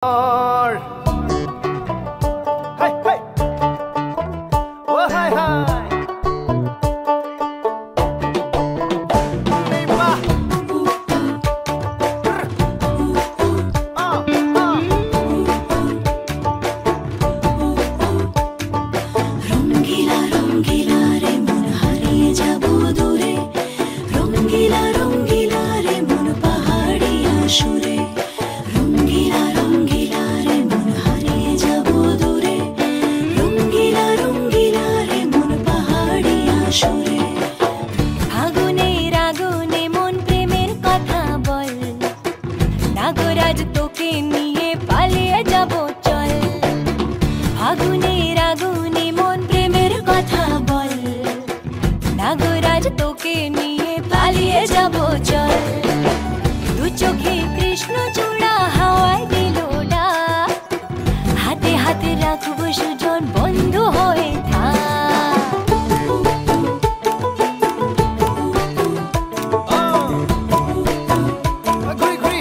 Hey, hey. Oh, hi, hi. Viva. রঙ্গিলা রঙ্গিলা রে মন হারিয়ে যাব দূরে, রঙ্গিলা রঙ্গিলা রে মন পাহাড়িয়া সুরে, রঙ্গিলা রঙ্গিলা রে মন হারিয়ে যাব দূরে, রঙ্গিলা রঙ্গিলা রে মন পাহাড়িয়া সুরে। আগুনের আগুনে মন প্রেমের কথা বল, নাগরাজ তোকে নিয়ে পালিয়ে যাব চল। আগুনের আগুনে মন প্রেমের কথা বল, নাগরাজ তোকে নিয়ে পালিয়ে যাব চল। দু চোখে কৃষ্ণ চূড়া হাওয়ায় দিল ডাক, হাতে হাতে রাখবো সুজন বন্ধু হয়ে থাক। ঘুরি ঘুরি।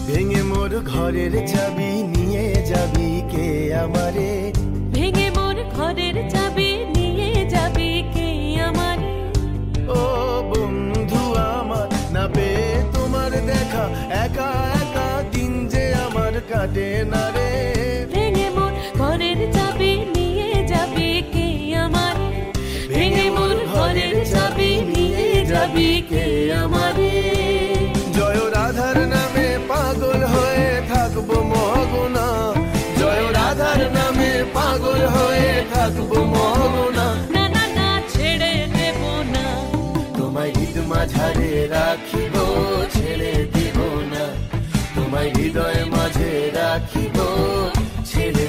ভেঙে মোর ঘরের চাবি নিয়ে যাবি কে আমারে, ভেঙে মোর ঘরের চাবি নিয়ে যাবি কে আমারে। ও বন্ধু আমার, না পেয়ে তোমার দেখা একা একা দিন যে আমার কাটে না রে। ভেঙে মোর ঘরের চাবি নিয়ে যাবি কে আমারে, ভেঙে মোর ঘরের চাবি নিয়ে যাবি কে আমারে। জয় রাধার নামে পাগল হয়ে থাকবো মহগুনা, জয় রাধার নামে পাগল হয়ে থাকবো মহগুনা। না না না ছেড়ে দেব না, তোমায় হৃদ মাঝারে রাখিব ছেড়ে দিব না, তোমায় হৃদয় মাঝে রাখিব ছেড়ে